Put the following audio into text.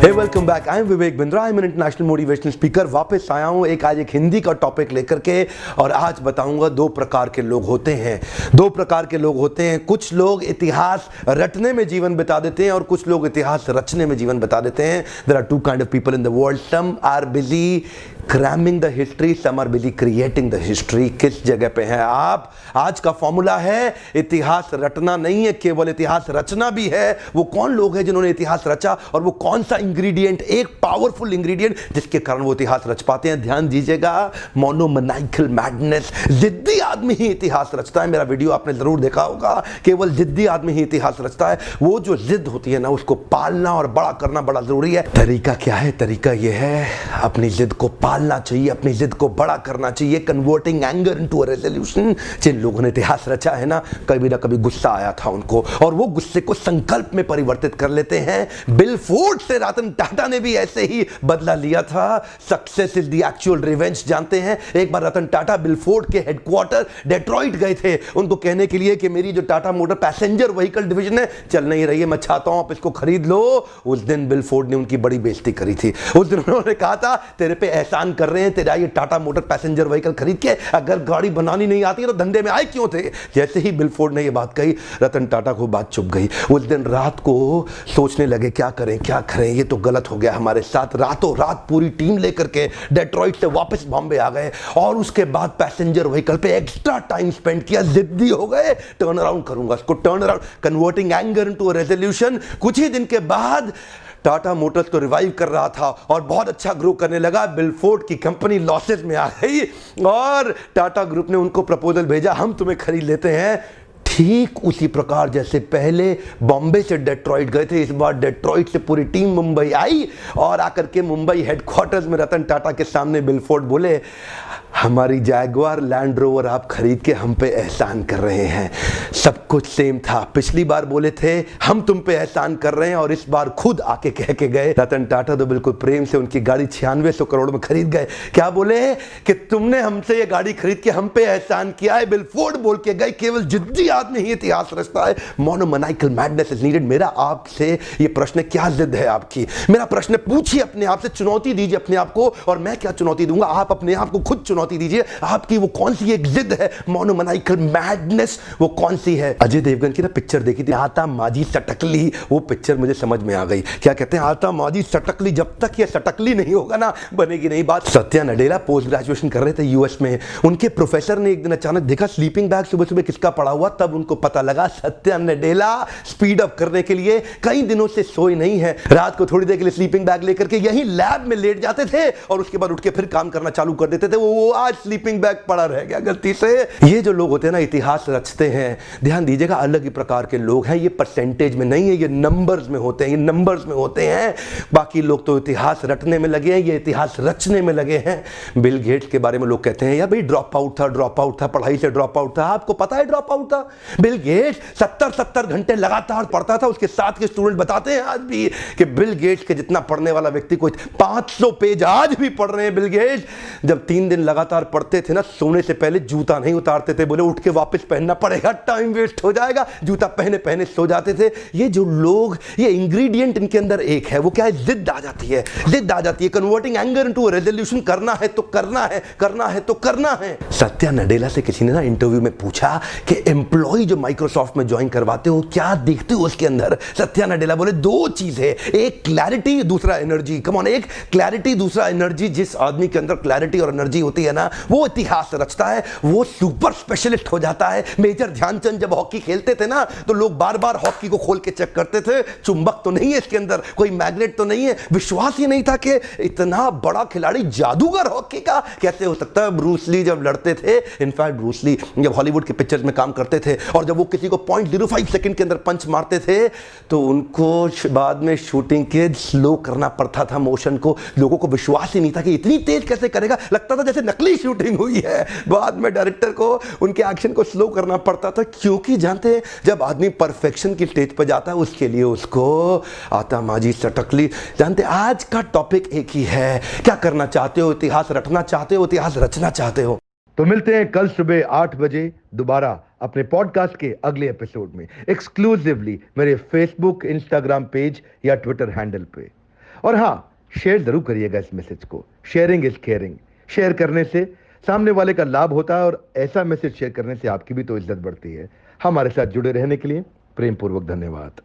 Hey welcome back, I am Vivek Bindra, I am an international motivational speaker. वापस आया हूँ आज एक हिंदी का टॉपिक लेकर के, और आज बताऊंगा दो प्रकार के लोग होते हैं। दो प्रकार के लोग होते हैं। कुछ लोग इतिहास रटने में जीवन बिता देते हैं और कुछ लोग इतिहास रचने में जीवन बिता देते हैं। There are two kind of people in the world. Some are busy cramming the history, some are busy creating the history. किस जगह पे हैं आप? आज का फॉर्मूला है इतिहास रटना नहीं है, केवल इतिहास रचना भी है। वो कौन लोग हैं जिन्होंने इतिहास रचा, और वो कौन सा इंग्रेडिएंट, एक पावरफुल इंग्रेडिएंट जिसके कारण वो इतिहास रच पाते हैं। ध्यान दीजिएगा, मोनोमैनिकल मैडनेस। जिद्दी आदमी ही इतिहास रचता है। मेरा वीडियो आपने जरूर देखा होगा। केवल जिद्दी आदमी ही इतिहास रचता है। वो जो जिद होती है ना, उसको पालना और बड़ा करना बड़ा जरूरी है। तरीका क्या है? तरीका यह है, अपनी जिद को पालना चाहिए, अपनी जिद को बड़ा करना चाहिए। Converting anger into a resolution. जिन लोगों ने इतिहास रचा है ना कभी गुस्सा आया था उनको, और वो गुस्से को संकल्प में परिवर्तित कर लेते हैं। बिल फोर्ड से रतन टाटा ने भी ऐसे ही बदला लिया था। Success is the actual revenge. जानते हैं, एक बार रतन टाटा बिल फोर्ड के हेडक्वार्टर डेट्रॉइट गए थे उनको कहने के लिए कि मेरी जो Tata motor passenger vehicle division है चल नहीं रही है, मैं चाहता हूं आप इसको खरीद लो। उस दिन बिल फोर्ड ने उनकी बड़ी बेइज्जती करी थी। उस दिन उन्होंने कहा था तेरे पे एहसान कर रहे हैं, तेरा ये टाटा मोटर पैसेंजर व्हीकल खरीद के, अगर गाड़ी बनानी नहीं आती है तो धंधे में आए क्यों थे। जैसे ही बिल फोर्ड ने ये बात कही, रतन टाटा को बात चुप गई। उस दिन रात को सोचने लगे क्या करें, ये तो गलत हो गया हमारे साथ। रातों रात पूरी टीम लेकर के डेट्रॉइट से वापस बॉम्बे आ गए, और उसके बाद पैसेंजर व्हीकल पे एक्स्ट्रा टाइम स्पेंड किया। जिद्दी हो गए, टर्न अराउंड करूंगा इसको, turn around, converting anger into a resolution. कुछ ही दिन के बाद टाटा मोटर्स तो रिवाइव कर रहा था और बहुत अच्छा ग्रो करने लगा। बिल फोर्ड की कंपनी लॉसेस में आ गई, और टाटा ग्रुप ने उनको प्रपोजल भेजा, हम तुम्हें खरीद लेते हैं। ठीक उसी प्रकार जैसे पहले बॉम्बे से डेट्रॉइट गए थे, इस बार डेट्रॉइट से पूरी टीम मुंबई आई, और आकर के मुंबई हेडक्वार्टर्स में रतन टाटा के सामने बिल फोर्ड बोले, हमारी जैगुआर लैंड रोवर आप खरीद के हम पे एहसान कर रहे हैं। सब कुछ सेम था। पिछली बार बोले थे हम तुम पे एहसान कर रहे हैं, और इस बार खुद आके कह के गए। रतन टाटा तो बिल्कुल प्रेम से उनकी गाड़ी 9600 करोड़ में खरीद गए। क्या बोले कि तुमने हमसे ये गाड़ी खरीद के हम पे एहसान किया है। बिल फोर्ड बोल के गए, केवल जिद्दी आदमी ही इतिहास रचता है। मोनोमैनिकल मैडनेस इज नीडेड। मेरा आपसे ये प्रश्न, क्या जिद है आपकी? मेरा प्रश्न पूछिए अपने आप से, चुनौती दीजिए अपने आप को, और मैं क्या चुनौती दूंगा, आप अपने आप को खुद चुनौती दीजिए। आपकी वो कौन सी एक जिद है, मोनोमैनिकल मैडनेस, वो कौन सी है? अजय देवगन की ना पिक्चर देखी थी, आता माजी सटकली। वो पिक्चर मुझे समझ में आ गई। क्या कहते हैं, आता माजी सटकली। जब तक ये सटकली नहीं होगा ना, बनेगी नहीं बात। सत्या नडेला पोस्ट ग्रेजुएशन कर रहे थे यूएस में। उनके प्रोफेसर ने एक दिन अचानक देखा स्लीपिंग बैग सुबह सुबह किसका पड़ा हुआ, तब उनको पता लगा सत्या नडेला स्पीड अप करने के लिए कई दिनों से सोए नहीं है। रात को थोड़ी देर के लिए स्लीपिंग बैग लेकर के यहीं लैब में लेट जाते थे, और उसके बाद उठ के फिर काम करना चालू कर देते थे। वो आज स्लीपिंग बैग पड़ा रह गया गलती से। ये जो लोग होते हैं ना, इतिहास रचते हैं, ध्यान दीजिएगा, अलग ही प्रकार के लोग हैं। ये परसेंटेज में नहीं है, ये नंबर्स में होते हैं, ये नंबर्स में होते हैं। बाकी लोग तो इतिहास रटने में लगे हैं, ये इतिहास रचने में लगे हैं। बिल गेट्स के बारे में लोग कहते हैं यार भाई ड्रॉप आउट था, पढ़ाई से ड्रॉप आउट था। आपको पता है ड्रॉप आउट था? बिल गेट्स 70 घंटे लगातार पढ़ता था। उसके साथ के स्टूडेंट बताते हैं आज भी कि बिल गेट्स के जितना पढ़ने वाला व्यक्ति कोई 500 पेज आज भी पढ़ रहे हैं बिल गेट्स। जब 3 दिन लगातार पढ़ते थे ना, सोने से पहले जूता नहीं उतारते थे, बोले उठ के वापस पहनना पड़ेगा, टाइम वेस्ट हो जाएगा। जूता पहने पहने सो जाते थे। ये जो लोग, ये इंग्रेडिएंट इनके अंदर एक है, वो क्या है? जिद आ जाती है, जिद आ जाती है। Converting anger into resolution. करना है तो करना है, करना है तो करना है। सत्या नडेला से किसी ने ना इंटरव्यू में पूछा कि एम्प्लॉय जो माइक्रोसॉफ्ट में ज्वाइन करवाते हो क्या देखते हो उसके अंदर? सत्या नडेला बोले दो चीज है, एक क्लैरिटी, दूसरा एनर्जी। कम ऑन, एक क्लैरिटी, दूसरा एनर्जी। जिस आदमी के अंदर क्लैरिटी और एनर्जी होती है ना, वो इतिहास रचता है, वो सुपर स्पेशलिस्ट हो जाता है। मेजर ध्यानचंद जब हॉकी खेलते थे ना, तो लोग बार बार हॉकी को खोल के चेक करते थे, चुंबक तो नहीं है इसके अंदर, कोई मैग्नेट तो नहीं है। विश्वास ही नहीं था कि इतना बड़ा खिलाड़ी, जादूगर हॉकी का कैसे हो सकता है। ब्रूस ली जब लड़ते थे, इनफैक्ट ब्रूस ली जब हॉलीवुड के पिक्चर्स में काम करते थे, और जब वो किसी को 0.05 सेकंड के अंदर पंच मारते थे, तो उनको बाद में शूटिंग के स्लो करना पड़ता था मोशन को। लोगों को विश्वास ही नहीं था कि इतनी तेज कैसे करेगा, लगता था जैसे नकली शूटिंग हुई है। बाद में डायरेक्टर को उनके एक्शन को स्लो करना पड़ता था, क्योंकि जानते हैं जब आदमी परफेक्शन की स्टेज पर जाता है, उसके लिए उसको आता माजी सटकली। जानते, आज का टॉपिक एक ही है, क्या करना चाहते हो? इतिहास रटना चाहते हो, इतिहास रचना चाहते हो? तो मिलते हैं कल सुबह 8 बजे दोबारा अपने पॉडकास्ट के अगले एपिसोड में, एक्सक्लूसिवली मेरे फेसबुक, इंस्टाग्राम पेज या ट्विटर हैंडल पे। और हाँ, शेयर जरूर करिएगा इस मैसेज को। Sharing is caring. शेयर करने से सामने वाले का लाभ होता है और ऐसा मैसेज शेयर करने से आपकी भी तो इज्जत बढ़ती है। हमारे साथ जुड़े रहने के लिए प्रेम पूर्वक धन्यवाद।